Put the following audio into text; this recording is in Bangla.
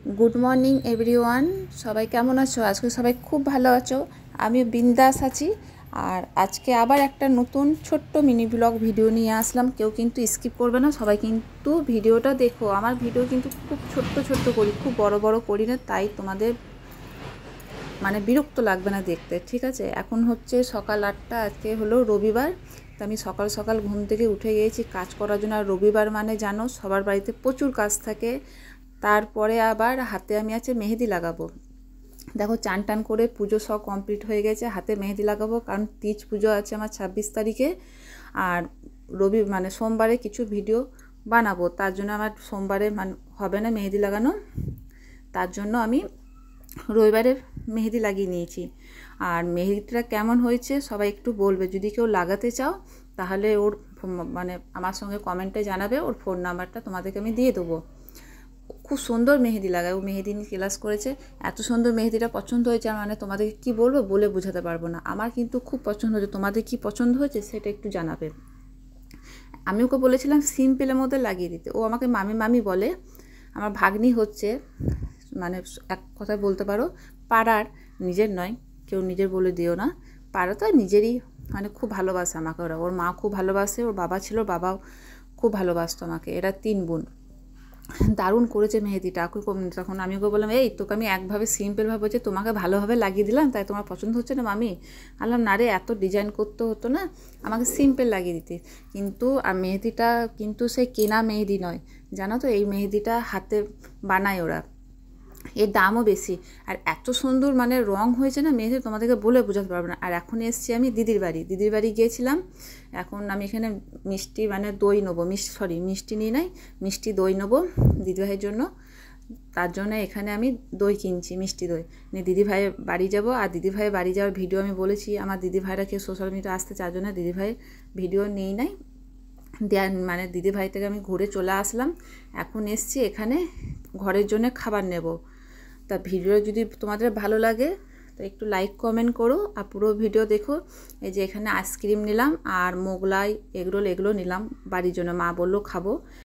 गुड मर्निंग एवरीवन सबाई केमन आछो आजके सबाई खूब भालो आछो आमी बिंदास आछि। और आज के आबार एक नतून छोट्ट मिनी ब्लग भिडियो निये आसलाम। केउ किन्तु स्किप करबे ना, सबाई किन्तु भिडियोटा देखो। आमार भिडियो किन्तु खूब छोट्ट छोट्ट करी, खूब बड़ो बड़ो करी ना, ताई तोमादेर माने बिरक्त लागबे ना देखते। ठीक आछे, एखन होच्छे सकाल 8टा। आजके हलो रविवार, तो आमी सकाल सकाल घुम थेके उठे गेছি काज करार जोन्नो। और रविवार माने जानो सबार बाड़ीते प्रचुर काज थाके। तारपरे आबार हाथे आमी आजके मेहेदी लागाबो। देखो चान टान करे पुजो सब कमप्लीट हो गेছে, हाथे मेहेदी लागाबो कारण तीज पुजो आछे आमार 26 तारिखे। और रवि माने सोमबारे किछु भिडियो बानाबो, तार जोन्नो आमार सोमबारे होबे ना मेहेदी लागानो, तार जोन्नो आमी रविवारे मेहेदी লাগিয়ে নিয়েছি। আর মেহেদিটা কেমন হয়েছে সবাই একটু বলবে, যদি কেউ লাগাতে চাও তাহলে ওর মানে আমার সঙ্গে কমেন্টে জানাবে, ওর ফোন নাম্বারটা তোমাদেরকে আমি দিয়ে দেবো। খুব সুন্দর মেহেদি লাগায়, ও মেহেদি নিয়ে ক্লাস করেছে। এত সুন্দর মেহেদিটা পছন্দ হয়েছে মানে তোমাদেরকে কি বলবো, বলে বোঝাতে পারবো না। আমার কিন্তু খুব পছন্দ হয়েছে, তোমাদের কি পছন্দ হয়েছে সেটা একটু জানাবে। আমি ওকে বলেছিলাম সিম্পলের মধ্যে লাগিয়ে দিতে, ও আমাকে মামি মামি বলে। আমার ভাগ্নি হচ্ছে মানে এক কথায় বলতে পারো পাড়ার, নিজের নয়, কেউ নিজের বলে দিও না, পাড়া তো নিজেরই, মানে খুব ভালোবাসে আমাকে ওরা। ওর মা খুব ভালোবাসে, ওর বাবা ছিল, বাবাও খুব ভালোবাসতো আমাকে। এরা 3 বোন। দারুণ করেছে মেহেদিটা। তখন আমি ওকে বললাম, এই তোকে আমি একভাবে সিম্পলভাবে বলছি, তোমাকে ভালোভাবে লাগিয়ে দিলাম, তাই তোমার পছন্দ হচ্ছে না মামি? বললাম না রে, এত ডিজাইন করতে হতো না, আমাকে সিম্পল লাগিয়ে দিতে। কিন্তু আর মেহেদিটা কিন্তু সেই কেনা মেহেদি নয়, জানো তো, এই মেহেদিটা হাতে বানায় ওরা, এর দামও বেশি। আর এত সুন্দর মানে রং হয়েছে না মেহেদি, তোমাদেরকে বলে বোঝাতে পারবো না। আর এখন এসছি আমি দিদির বাড়ি গিয়েছিলাম। এখন আমি এখানে মিষ্টি মানে দই নেবো, মিষ্টি নিয়ে নাই, মিষ্টি দই নেবো দিদিভাইয়ের জন্য। তার জন্য এখানে আমি দই কিনছি, মিষ্টি দই নিয়ে দিদিভাইয়ের বাড়ি যাব। আর দিদিভাইয়ের বাড়ি যাওয়ার ভিডিও আমি বলেছি, আমার দিদিভাইরা কেউ সোশ্যাল মিডিয়া আসতে চার জন্য দিদিভাইয়ের ভিডিও নেই নাই দেন, মানে দিদিভাই থেকে আমি ঘুরে চলে আসলাম। এখন এসছি এখানে ঘরের জন্য খাবার নেব। তা ভিডিও যদি তোমাদের ভালো লাগে তো একটু লাইক কমেন্ট করো আর পুরো ভিডিও দেখো। এই যে এখানে আইসক্রিম নিলাম আর মোগলাই এগরোল এগুলো নিলাম বাড়ির জন্য, মা বললো খাবো।